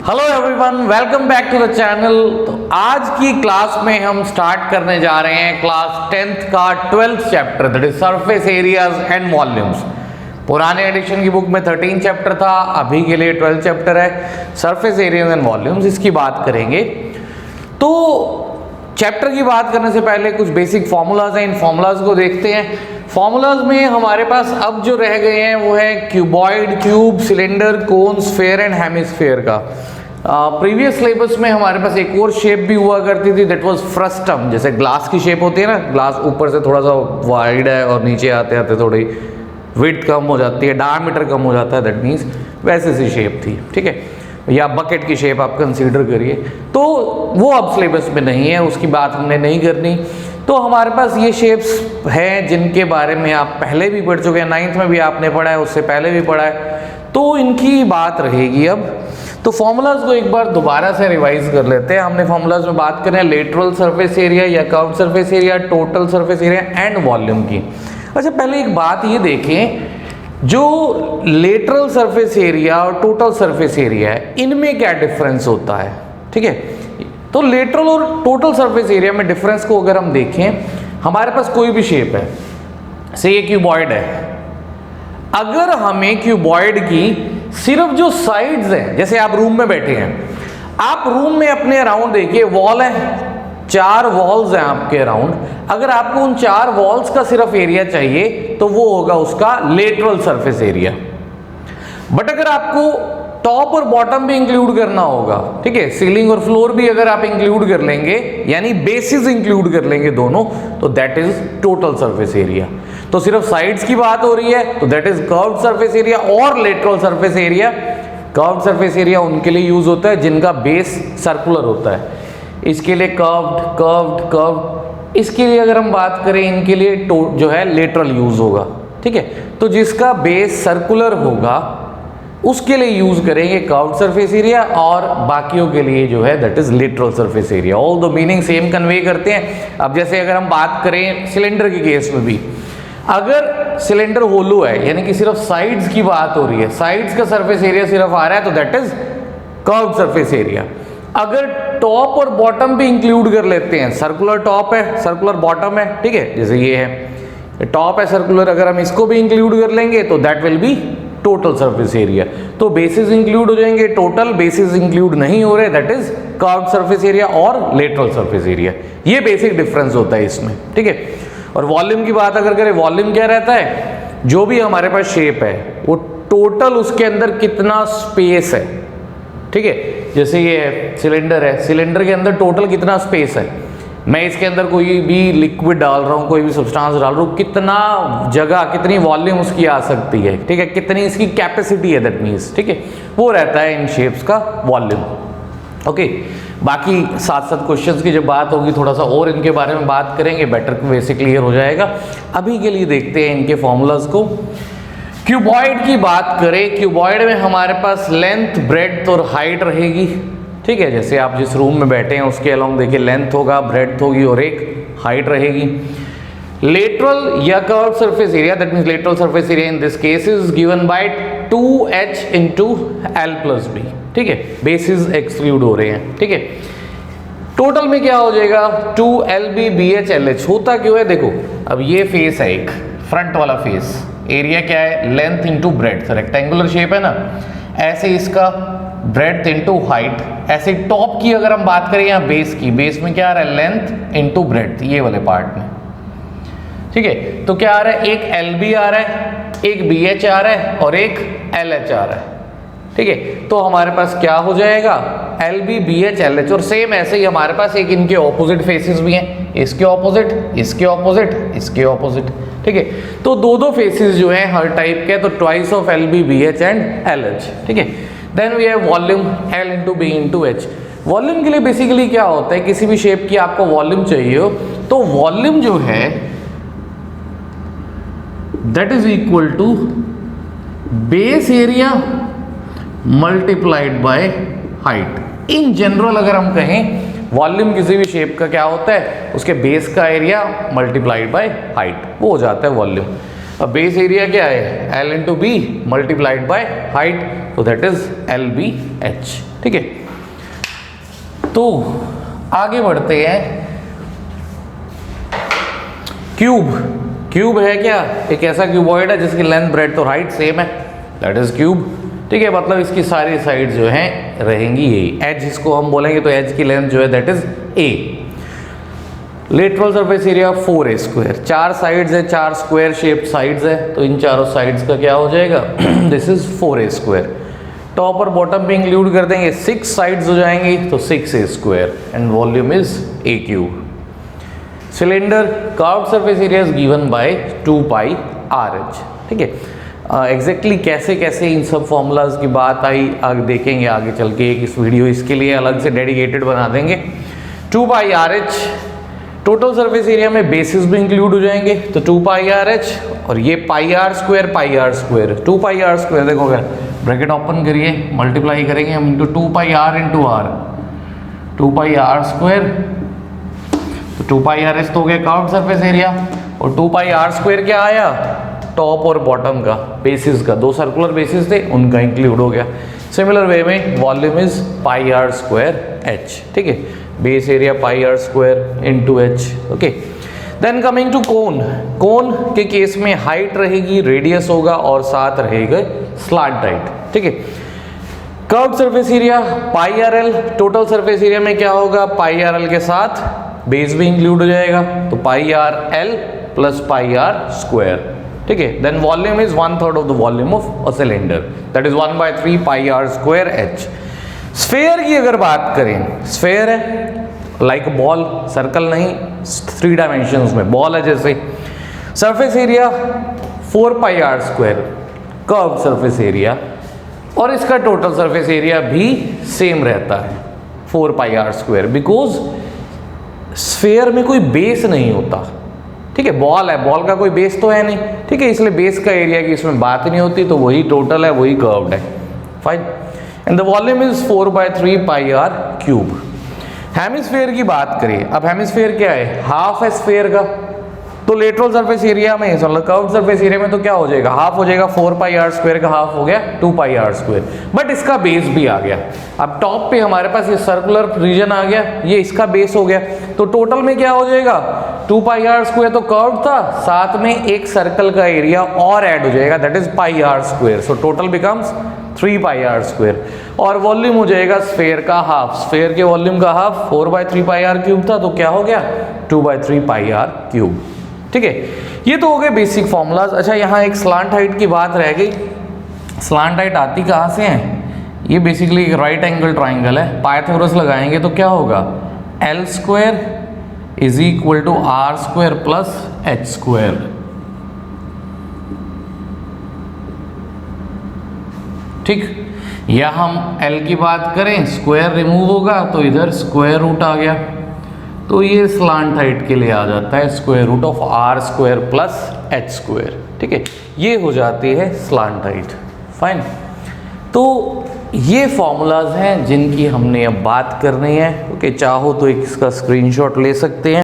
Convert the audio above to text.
Hello everyone, welcome back to the channel. तो आज की क्लास में हम स्टार्ट करने जा रहे हैं क्लास 10th का 12th chapter, that is surface areas and volumes. पुराने एडिशन की बुक में 13 चैप्टर था, अभी के लिए 12 चैप्टर है, सरफेस एरियाज एंड वॉल्यूम्स, इसकी बात करेंगे। तो चैप्टर की बात करने से पहले कुछ बेसिक फॉर्मूलाज हैं, इन फॉर्मूलाज को देखते हैं। फॉर्मूलाज में हमारे पास अब जो रह गए हैं वो है cuboid, cube, cylinder, cone, sphere and hemisphere का। प्रीवियस सिलेबस में हमारे पास एक और शेप भी हुआ करती थी, दैट वाज फ्रस्टम। जैसे ग्लास की शेप होती है ना, ग्लास ऊपर से थोड़ा सा वाइड है और नीचे आते आते थोड़ी विड्थ कम हो जाती है, डायमीटर कम हो जाता है, दैट मीन्स वैसे सी शेप थी, ठीक है। या बकेट की शेप आप कंसीडर करिए। तो वो अब सिलेबस में नहीं है, उसकी बात हमने नहीं करनी। तो हमारे पास ये शेप्स हैं जिनके बारे में आप पहले भी पढ़ चुके हैं, 9th में भी आपने पढ़ा है, उससे पहले भी पढ़ा है, तो इनकी बात रहेगी अब। तो फॉर्मूलाज को एक बार दोबारा से रिवाइज कर लेते हैं। हमने फॉर्मूलाज में बात करें लेटरल सरफेस एरिया या curve surface area, total surface area and volume की। अच्छा, पहले एक बात ये देखें, जो लेटरल सरफेस एरिया और टोटल सरफेस एरिया है, इनमें क्या डिफरेंस होता है, ठीक है। तो लेटरल और टोटल सरफेस एरिया में डिफरेंस को अगर हम देखें, हमारे पास कोई भी शेप है, से ये क्यूबॉइड है, अगर हमें क्यूबॉइड की सिर्फ जो साइड्स हैं, जैसे आप रूम में बैठे हैं, आप रूम में अपने अराउंड देखिए, वॉल है, 4 वॉल्स हैं आपके अराउंड, अगर आपको उन 4 वॉल्स का सिर्फ एरिया चाहिए तो वो होगा उसका लेटरल सरफेस एरिया। बट अगर आपको टॉप और बॉटम भी इंक्लूड करना होगा, ठीक है, सीलिंग और फ्लोर भी अगर आप इंक्लूड कर लेंगे, यानी बेसिस इंक्लूड कर लेंगे दोनों, तो that is total surface area. तो सिर्फ साइड्स की बात हो रही है तो that is curved surface area और lateral surface area. Curved surface area उनके लिए यूज होता है जिनका बेस सर्कुलर होता है, इसके लिए कर्व्ड कर्व्ड कर्व्ड। इसके लिए अगर हम बात करें, इनके लिए जो है लेटरल यूज होगा, ठीक है। तो जिसका बेस सर्कुलर होगा उसके लिए यूज करेंगे कर्व्ड सरफेस एरिया, और बाकियों के लिए जो है that is lateral surface area. All the meaning same convey करते हैं। अब जैसे अगर हम बात करें सिलेंडर के केस में भी, अगर सिलेंडर होलो है, यानी कि सिर्फ साइड्स की बात हो रही है, साइड्स का सरफेस एरिया सिर्फ आ रहा है, तो that is curved surface area. अगर टॉप और बॉटम भी इंक्लूड कर लेते हैं, सर्कुलर टॉप है, सर्कुलर बॉटम है, ठीक है, जैसे ये है, टॉप है सर्कुलर, अगर हम इसको भी इंक्लूड कर लेंगे तो that will be total surface area. तो बेसिस इंक्लूड हो जाएंगे, टोटल बेसिस इंक्लूड नहीं हो रहे, that is curved surface area और लेटरल सरफेस एरिया। ये बेसिक डिफरेंस होता है इसमें, ठीक है। और वॉल्यूम की बात अगर करें, वॉल्यूम क्या रहता है, जो भी हमारे पास शेप है वो टोटल उसके अंदर कितना स्पेस है, ठीक है। जैसे ये है सिलेंडर है, सिलेंडर के अंदर टोटल कितना स्पेस है, मैं इसके अंदर कोई भी लिक्विड डाल रहा हूँ, कोई भी सब्सटेंस डाल रहा हूँ, कितना जगह, कितनी वॉल्यूम उसकी आ सकती है, ठीक है, कितनी इसकी कैपेसिटी है, दैट मीन्स, ठीक है, वो रहता है इन शेप्स का वॉल्यूम। ओके, बाकी साथ साथ क्वेश्चंस की जब बात होगी थोड़ा सा और इनके बारे में बात करेंगे, बेटर वैसे क्लियर हो जाएगा। अभी के लिए देखते हैं इनके फॉर्मूलाज को। क्यूबॉइड की बात करें, क्यूबॉइड में हमारे पास लेंथ, ब्रेड्थ और हाइट रहेगी, ठीक है। जैसे आप जिस रूम में बैठे हैं उसके अलोंग देखिए लेंथ होगा, ब्रेड्थ होगी और एक हाइट रहेगी। लेटरल या curved surface area, that means lateral surface area in this case is given by 2h into l plus b, ठीक है, बेसिस एक्सक्लूड हो रहे हैं, ठीक है। टोटल में क्या हो जाएगा, 2lb bh lh। होता क्यों है, देखो अब ये फेस है, एक फ्रंट वाला फेस, एरिया क्या है, length into breadth, rectangular shape है ना, ऐसे इसका ब्रेड्थ इंटू हाइट, ऐसे टॉप की अगर हम बात करें यहाँ बेस की, बेस में क्या आ रहा है, लेंथ इंटू ब्रेड्थ, ये वाले पार्ट में, ठीक है। तो क्या आ रहा है, एक LB आ रहा है, एक BH आ रहा है और एक LH आ रहा है, ठीक है। तो हमारे पास क्या हो जाएगा, LB BH LH, और सेम ऐसे ही हमारे पास एक इनके ऑपोजिट फेसेस भी हैं, इसके ऑपोजिट, इसके ऑपोजिट, इसके ऑपोजिट, ठीक है। तो दो फेसेस जो हैं हर टाइप के, तो twice of LB BH and LH, ठीक है। Then we have volume L into B into H। Volume के लिए बेसिकली क्या होता है, किसी भी शेप की आपको वॉल्यूम चाहिए हो तो वॉल्यूम जो है that is equal to base area multiplied by height. In general अगर हम कहें, वॉल्यूम किसी भी शेप का क्या होता है, उसके बेस का एरिया मल्टीप्लाइड बाय हाइट, वो हो जाता है वॉल्यूम। अब बेस एरिया क्या है, L into be multiplied by height, तो दैट इज LBH। ठीक है, तो आगे बढ़ते हैं। क्यूब है क्या, एक ऐसा क्यूबॉइड है जिसकी लेंथ ब्रेड्थ और हाइट सेम है, दैट इज क्यूब। ठीक है, मतलब इसकी सारी साइड जो हैं रहेंगी यही। एज इसको हम बोलेंगे तो एज की लेंथ जो है that is A। Lateral surface area 4A², 4 sides है, 4 स्क्वायर शेप्ड साइड्स है, तो इन चारों साइड्स का क्या हो जाएगा दिस इज 4A²। टॉप और बॉटम पे इंक्लूड कर देंगे 6 साइड्स हो जाएंगी, तो 6A² and volume is A³। Cylinder curved surface area is given by 2πRh। ठीक है, एग्जैक्टली कैसे कैसे इन सब फॉर्मूलाज की बात आई आगे देखेंगे, आगे चल के एक इस वीडियो इसके लिए अलग से डेडिकेटेड बना देंगे। 2πRh, टोटल सरफेस एरिया में बेसिस भी इंक्लूड हो जाएंगे, तो 2πRh और ये πr², 2πr²। देखो अगर ब्रैकेट ओपन करिए, मल्टीप्लाई करेंगे हम into 2πr into r, 2πr², तो 2πRh तो हो गया कर्व्ड सरफेस एरिया, और 2πr² क्या आया, टॉप और बॉटम का बेसिस का, 2 सर्कुलर बेसिस थे उनका इंक्लूड हो गया। सिमिलर वे में वॉल्यूम इज πr²h। ठीक है, base area πr² into h। Okay, then coming to cone के केस में हाइट रहेगी, रेडियस होगा और साथ रहेगा स्लांट हाइट। ठीक है, curved surface area πrl, total surface area में क्या होगा, πrl के साथ बेस भी इंक्लूड हो जाएगा, तो πrl प्लस πr²। ठीक है, then volume is 1/3 of the volume of a cylinder, that is 1/3 πr²h। Sphere की अगर बात करें, स्फेयर है लाइक बॉल, सर्कल नहीं, 3 डायमेंशंस में बॉल है जैसे। Surface area 4πr², curved surface area, और इसका टोटल सरफेस एरिया भी सेम रहता है 4πr², बिकॉज स्फेयर में कोई बेस नहीं होता। ठीक है, बॉल है, बॉल का कोई बेस तो है नहीं। ठीक है, इसलिए बेस का एरिया की इसमें बात नहीं होती, तो वही टोटल है, वही कर्व्ड है। Fine, and the volume is 4/3 πr³। Hemisphere की बात करिए, अब हेमिस्फेयर क्या है, हाफ है स्फेयर का, तो लेटरल सरफेस एरिया में मतलब कर्व्ड सरफेस एरिया में तो क्या हो जाएगा, हाफ हो जाएगा, 4πr² का हाफ हो गया 2πr², बट इसका बेस भी आ गया। अब टॉप पे हमारे पास ये सर्कुलर रीजन आ गया, ये इसका बेस हो गया, तो टोटल में क्या हो जाएगा, 2πr² तो कर्व्ड था, साथ में एक सर्कल का एरिया और ऐड हो जाएगा, that is πr², so total becomes 3πr², और वॉल्यूम हो जाएगा स्फेयर का हाफ, स्फेयर के वॉल्यूम का हाफ 4/3 πr³ था, तो क्या हो गया 2/3 πr³। ठीक है, ये तो हो गए बेसिक फॉर्मूलाज। अच्छा, यहाँ एक स्लांट हाइट की बात रह गई। स्लांट हाइट आती कहाँ से है, ये बेसिकली एक राइट एंगल ट्राइंगल है, पाइथागोरस लगाएंगे तो क्या होगा, L² is equal to R² plus H²। ठीक, या हम L की बात करें, स्क्वायर रिमूव होगा तो इधर स्क्वायर रूट आ गया, तो ये स्लांट हाइट के लिए आ जाता है square root of R² plus H²। ठीक है, ये हो जाती है स्लांट हाइट। फाइन, तो ये फॉर्मूलाज हैं जिनकी हमने अब बात करनी है। ओके, चाहो तो एक इसका स्क्रीनशॉट ले सकते हैं।